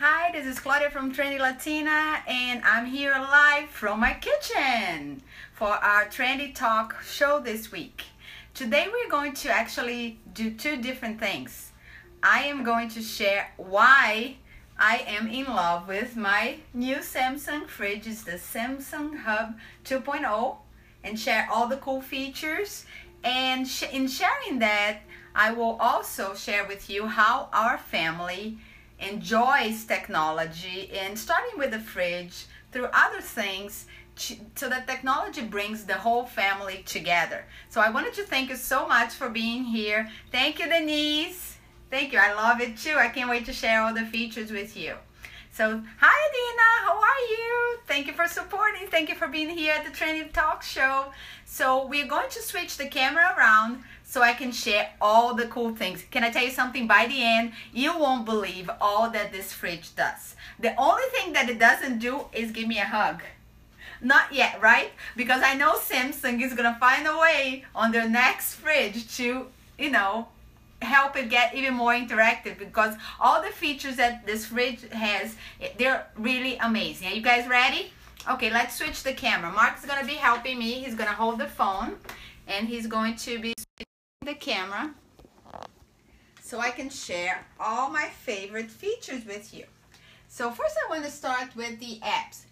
Hi, this is Claudia from Trendy Latina, and I'm here live from my kitchen for our Trendy Talk show this week. Today we're going to actually do two different things. I am going to share why I am in love with my new Samsung fridge. It's the Samsung Hub 2.0, and share all the cool features. And in sharing that, I will also share with you how our family enjoys technology, and starting with the fridge through other things, so that technology brings the whole family together. So I wanted to thank you so much for being here. Thank you, Denise. Thank you. I love it too. I can't wait to share all the features with you. So, hi Adina, how are you? Thank you for supporting. Thank you for being here at the Trendy Talk Show. So we're going to switch the camera around so I can share all the cool things. Can I tell you something? By the end, you won't believe all that this fridge does. The only thing that it doesn't do is give me a hug. Not yet, right? Because I know Samsung is gonna find a way on their next fridge to, help it get even more interactive, because all the features that this fridge has, they're really amazing. Are you guys ready? Okay, let's switch the camera. Mark's gonna be helping me. He's gonna hold the phone and he's going to be switching the camera so I can share all my favorite features with you. So first I want to start with the apps.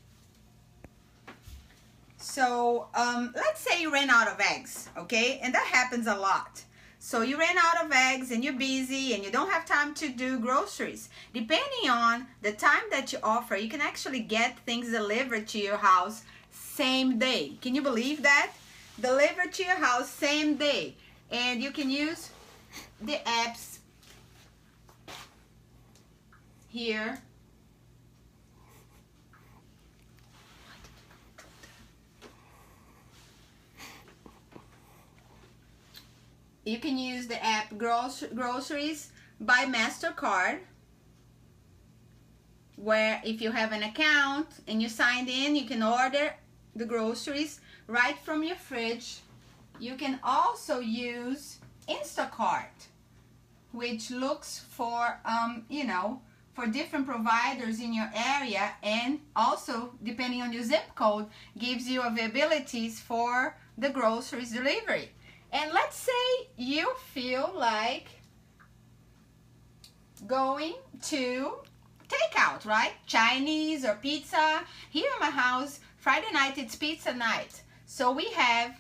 So let's say you ran out of eggs, okay? And that happens a lot. So you ran out of eggs and you're busy and you don't have time to do groceries. Depending on the time that you offer, you can actually get things delivered to your house same day. Can you believe that? Delivered to your house same day. And you can use the apps here. You can use the app Groceries by MasterCard, where if you have an account and you signed in, you can order the groceries right from your fridge. You can also use Instacart, which looks for, for different providers in your area, and also, depending on your zip code, gives you availabilities for the groceries delivery. And let's say you feel like going to takeout, right? Chinese or pizza. Here in my house, Friday night, it's pizza night. So we have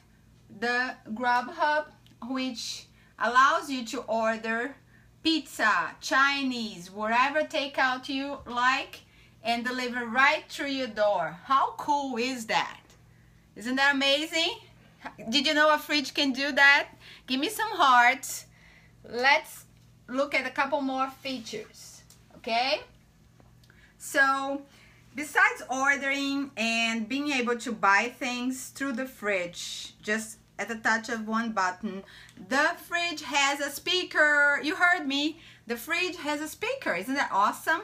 the Grubhub, which allows you to order pizza, Chinese, whatever takeout you like, and deliver right through your door. How cool is that? Isn't that amazing? Did you know a fridge can do that? Give me some hearts. Let's look at a couple more features, okay? So, besides ordering and being able to buy things through the fridge, just at the touch of one button, the fridge has a speaker. You heard me. The fridge has a speaker. Isn't that awesome?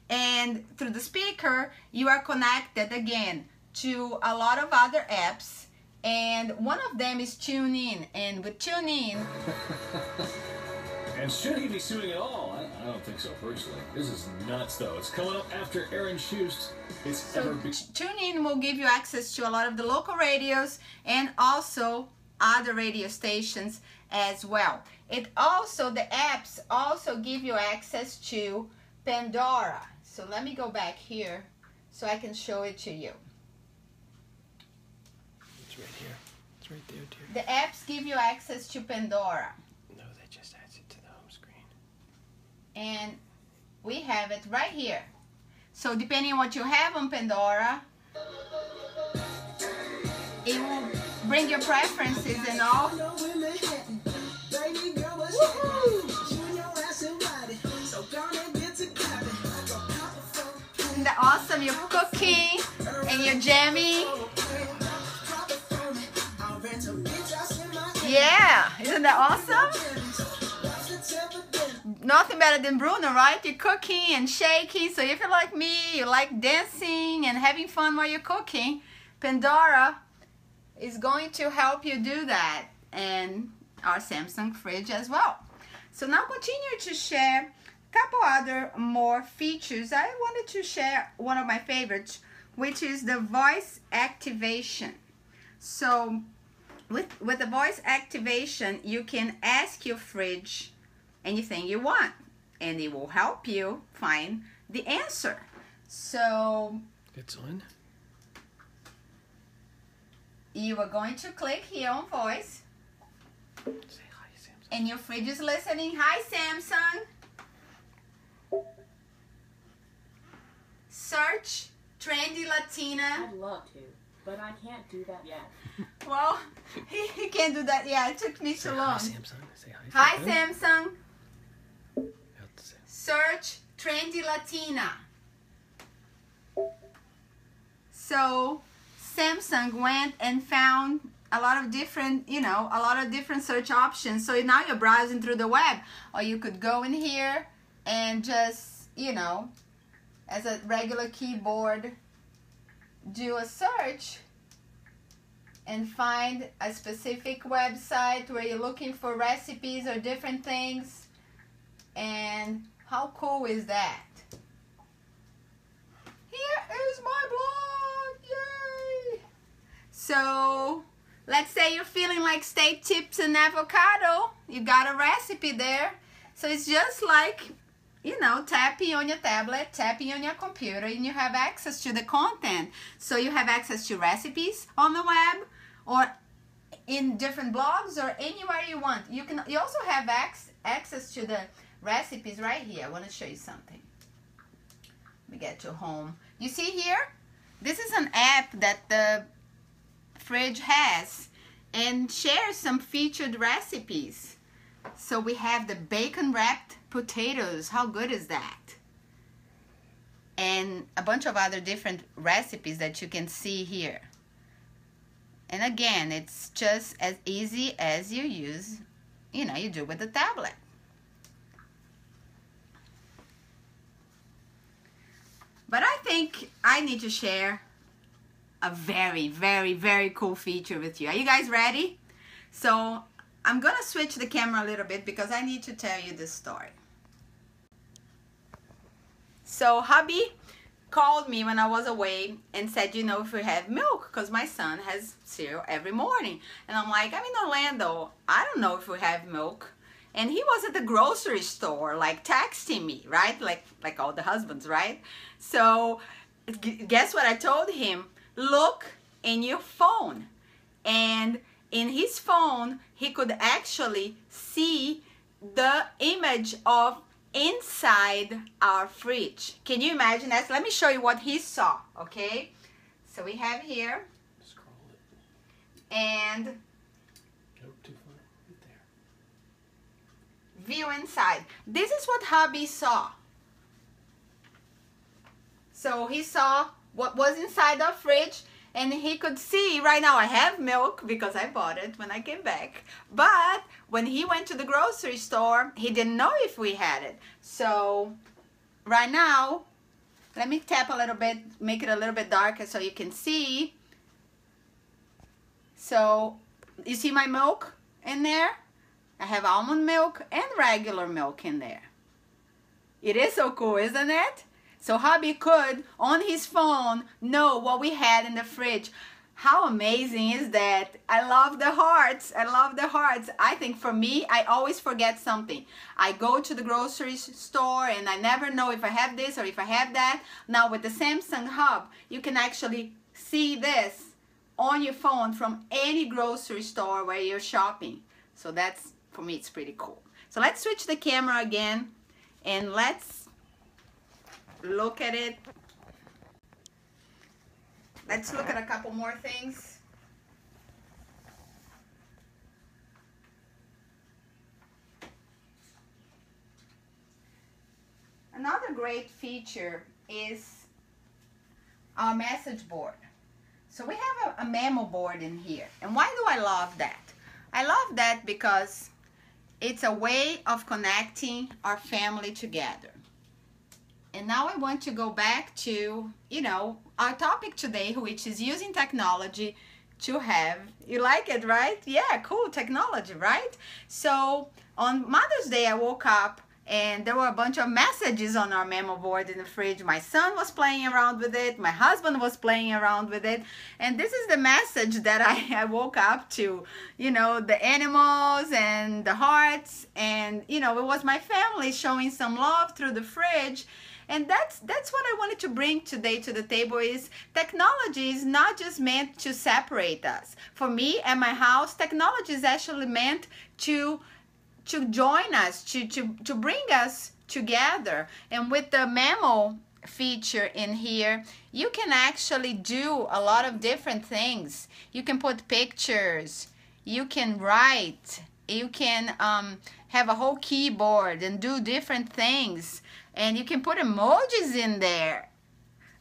And through the speaker, you are connected again to a lot of other apps. And one of them is TuneIn, and with TuneIn... And should he be suing at all? I don't think so, personally. This is nuts, though. It's coming up after Aaron Schust. TuneIn will give you access to a lot of the local radios and also other radio stations as well. The apps also give you access to Pandora. So let me go back here so I can show it to you. Right here. It's right there, too. The apps give you access to Pandora. No, that just adds it to the home screen. And we have it right here. So depending on what you have on Pandora, it will bring your preferences and all. Isn't that awesome? You're cooking and you're jamming. Yeah, isn't that awesome? Nothing better than Bruno, right? You're cooking and shaking, so if you're like me, you like dancing and having fun while you're cooking, Pandora is going to help you do that, and our Samsung fridge as well. So now continue to share couple other more features. I wanted to share one of my favorites, which is the voice activation. So with the voice activation, you can ask your fridge anything you want, and it will help you find the answer. So It's on. you are going to click here on voice, Say hi, Samson. and your fridge is listening. Hi, Samsung. Search Trendy Latina. I'd love to, but I can't do that yet. Well, he can't do that. Yeah, it took me Say too hi, long. Samson. Say hi. Hi, Samson. Samsung. Out to Samson. Search Trendy Latina. So Samsung went and found a lot of different, a lot of different search options. So now you're browsing through the web, or you could go in here and just, as a regular keyboard, do a search and find a specific website where you're looking for recipes or different things. And how cool is that? Here is my blog, yay! So let's say you're feeling like steak tips and avocado. You got a recipe there. So it's just like, tapping on your tablet, tapping on your computer, and you have access to the content. So you have access to recipes on the web, or in different blogs, or anywhere you want. You also have access to the recipes right here. I want to show you something. Let me get to home. You see here? This is an app that the fridge has and shares some featured recipes. So we have the bacon wrapped potatoes. How good is that? And a bunch of other different recipes that you can see here. And again, it's just as easy as you use, you do with the tablet. But I think I need to share a very, very, very cool feature with you. Are you guys ready? So I'm gonna switch the camera a little bit because I need to tell you this story. So hubby called me when I was away and said, if we have milk, because my son has cereal every morning. And I'm like, I'm in Orlando, I don't know if we have milk. And he was at the grocery store, like texting me, right? Like all the husbands, right? So guess what I told him? Look in your phone. And in his phone, he could actually see the image of inside our fridge. Can you imagine that? Let me show you what he saw, okay? So we have here. Scroll it. And Nope, too far. Right there. view inside. This is what hubby saw. So he saw what was inside our fridge, and he could see right now I have milk because I bought it when I came back. But when he went to the grocery store, he didn't know if we had it. So right now, let me tap a little bit, make it a little bit darker so you can see. So you see my milk in there? I have almond milk and regular milk in there. It is so cool, isn't it? So hubby could, on his phone, know what we had in the fridge. How amazing is that? I love the hearts. I love the hearts. I think for me, I always forget something. I go to the grocery store and I never know if I have this or if I have that. Now with the Samsung Hub, you can actually see this on your phone from any grocery store where you're shopping. So that's, for me, it's pretty cool. So let's switch the camera again and let's look at it. Let's look at a couple more things. Another great feature is our message board. So we have a memo board in here. And why do I love that? I love that because it's a way of connecting our family together. And now I want to go back to, our topic today, which is using technology to have, you like it, right? Yeah, cool, technology, right? So on Mother's Day, I woke up and there were a bunch of messages on our memo board in the fridge. My son was playing around with it. My husband was playing around with it. And this is the message that I woke up to, you know, the animals and the hearts. And, you know, it was my family showing some love through the fridge. And that's what I wanted to bring today to the table is technology is not just meant to separate us. For me and my house, technology is actually meant to join us, to bring us together. And with the memo feature in here, you can actually do a lot of different things. You can put pictures, you can write, you can have a whole keyboard and do different things. And you can put emojis in there.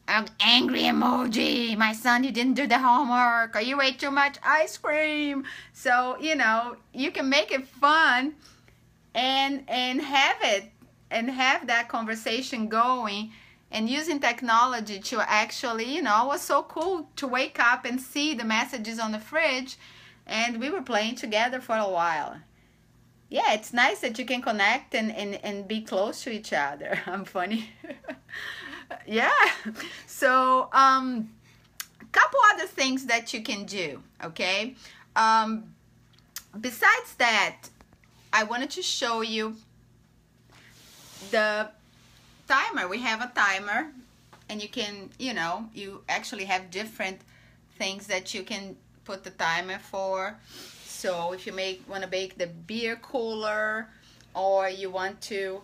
An angry emoji. My son, you didn't do the homework. Or you ate too much ice cream. So, you know, you can make it fun and have it and have that conversation going and using technology to actually, you know, it was so cool to wake up and see the messages on the fridge, and we were playing together for a while. Yeah, it's nice that you can connect and be close to each other. I'm funny. Yeah. So, couple other things that you can do, okay? Besides that, I wanted to show you the timer. We have a timer, and you can, you know, you actually have different things that you can put the timer for. So if you want to bake the beer cooler, or you want to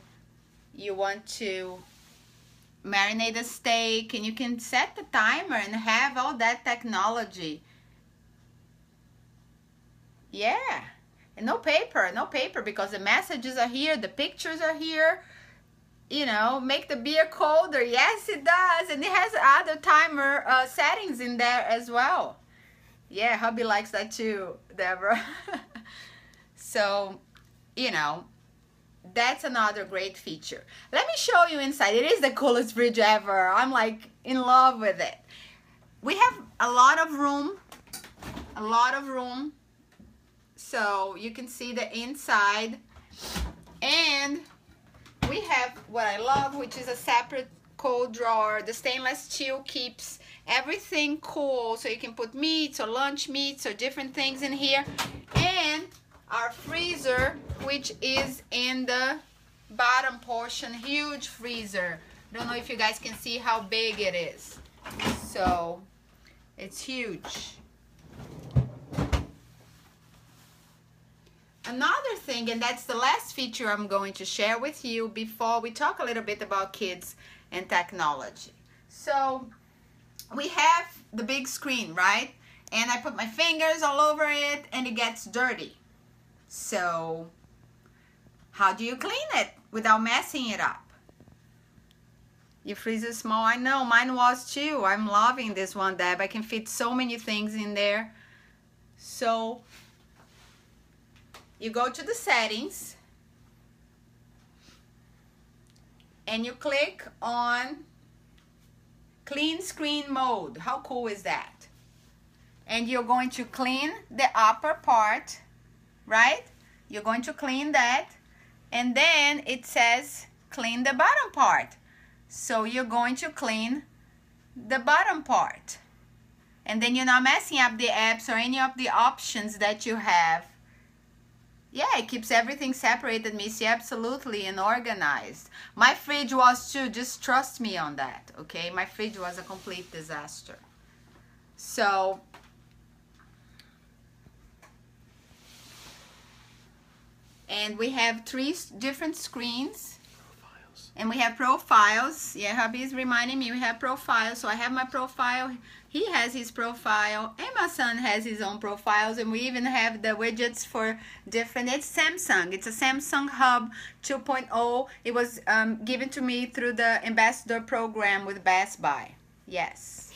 marinate a steak, and you can set the timer and have all that technology. Yeah. And no paper, because the messages are here, the pictures are here. You know, make the beer colder. Yes, it does. And it has other timer settings in there as well. Yeah, hubby likes that too, Deborah. So, you know, that's another great feature. Let me show you inside. It is the coolest fridge ever. I'm like in love with it. We have a lot of room. So you can see the inside. And we have what I love, which is a separate cold drawer. The stainless steel keeps everything cool, so you can put meats or lunch meats or different things in here. And our freezer, which is in the bottom portion, huge freezer. Don't know if you guys can see how big it is. So it's huge. Another thing, and that's the last feature I'm going to share with you before we talk a little bit about kids and technology. So we have the big screen, right? And I put my fingers all over it and it gets dirty. So how do you clean it without messing it up? Your freezer is small. I know, mine was too. I'm loving this one, Deb. I can fit so many things in there. So you go to the settings and you click on clean screen mode. How cool is that? And you're going to clean the upper part, right? You're going to clean that, and then it says clean the bottom part. So you're going to clean the bottom part. And then you're not messing up the apps or any of the options that you have. Yeah, it keeps everything separated, Missy, absolutely, and organized. My fridge was too, just trust me on that, okay? My fridge was a complete disaster. So, and we have 3 different screens. Profiles. And we have profiles. Yeah, hubby is reminding me we have profiles. So I have my profile. He has his profile, and my son has his own profiles, and we even have the widgets for different. It's Samsung. It's a Samsung Hub 2.0. It was given to me through the ambassador program with Best Buy. Yes.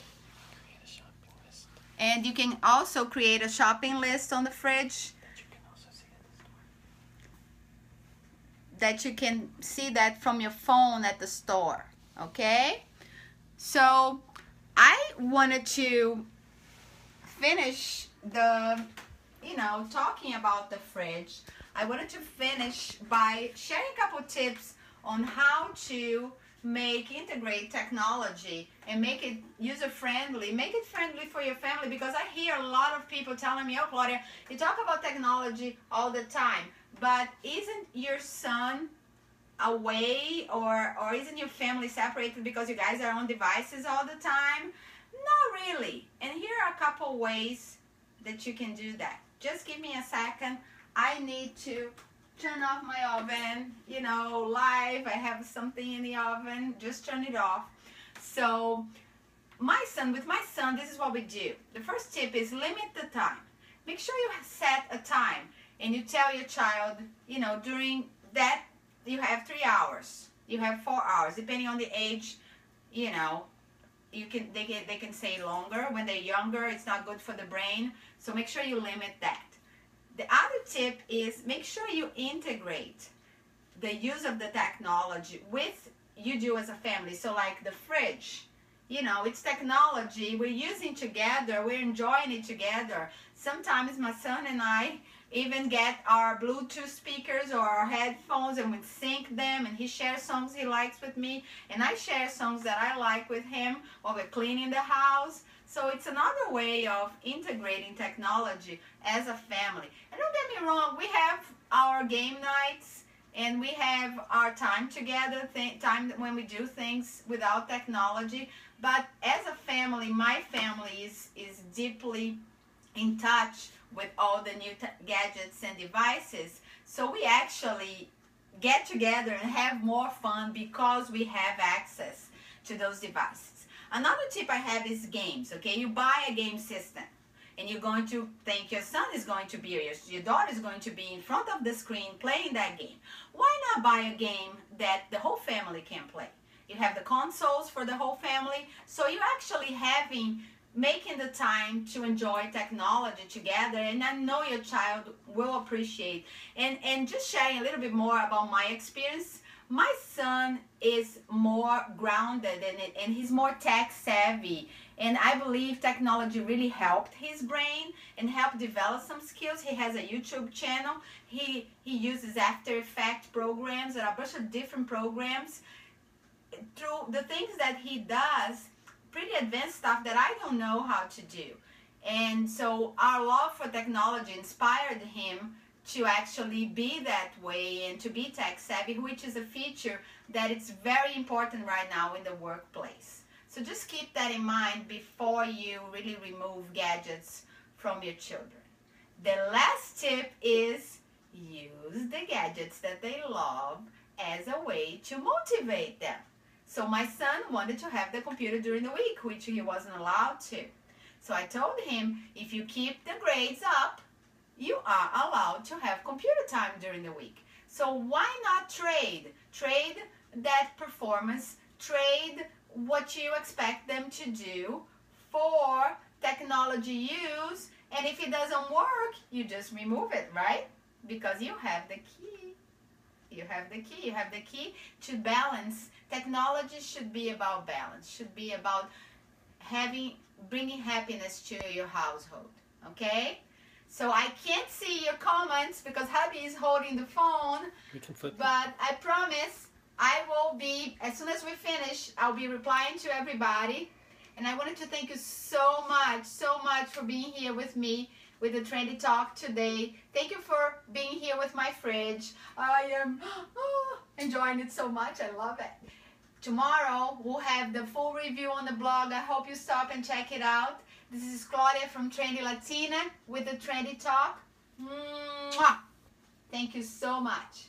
Create a shopping list. And you can also create a shopping list on the fridge. That you can also see at the store. That you can see that from your phone at the store. Okay? So I wanted to finish the, talking about the fridge I wanted to finish by sharing a couple tips on how to integrate technology and make it user-friendly, make it friendly for your family, because I hear a lot of people telling me, oh, Claudia, you talk about technology all the time, but isn't your son away or isn't your family separated because you guys are on devices all the time? Not really. And here are a couple ways that you can do that. Just give me a second. I need to turn off my oven, you know, live. I have something in the oven. Just turn it off. So with my son, this is what we do. The first tip is limit the time. Make sure you set a time and you tell your child, you know, during that you have 3 hours, you have 4 hours, depending on the age, you know, they can stay longer. When they're younger, it's not good for the brain. So make sure you limit that. The other tip is make sure you integrate the use of the technology with you do as a family. So like the fridge, you know, it's technology. We're using together. We're enjoying it together. Sometimes my son and I even get our Bluetooth speakers or our headphones and we sync them, and he shares songs he likes with me and I share songs that I like with him while we're cleaning the house. So it's another way of integrating technology as a family. And don't get me wrong, we have our game nights and we have our time together, time when we do things without technology. But as a family, my family is deeply in touch with all the new gadgets and devices. So we actually get together and have more fun because we have access to those devices. Another tip I have is games, okay? You buy a game system and you're going to think your son is going to be, or your daughter is going to be in front of the screen playing that game. Why not buy a game that the whole family can play? You have the consoles for the whole family, so you're actually making the time to enjoy technology together, and I know your child will appreciate. And just sharing a little bit more about my experience, my son is more grounded in it and he's more tech savvy, and I believe technology really helped his brain and helped develop some skills. He has a YouTube channel. He uses After Effects programs and a bunch of different programs. Through the things that he does, pretty advanced stuff that I don't know how to do. And so our love for technology inspired him to actually be that way and to be tech savvy, which is a feature that it's very important right now in the workplace. So just keep that in mind before you really remove gadgets from your children. The last tip is use the gadgets that they love as a way to motivate them. So my son wanted to have the computer during the week, which he wasn't allowed to. So I told him, if you keep the grades up, you are allowed to have computer time during the week. So why not trade? Trade that performance, trade what you expect them to do for technology use. And if it doesn't work, you just remove it, right? Because you have the key. You have the key. You have the key to balance. Technology should be about balance, should be about bringing happiness to your household, okay? So I can't see your comments because hubby is holding the phone, but I promise I will be, as soon as we finish, I'll be replying to everybody. And I wanted to thank you so much for being here with me with the Trendy Talk today. Thank you for being here with my fridge. I am enjoying it so much. I love it. Tomorrow, we'll have the full review on the blog. I hope you stop and check it out. This is Claudia from Trendy Latina with the Trendy Talk. Mwah! Thank you so much.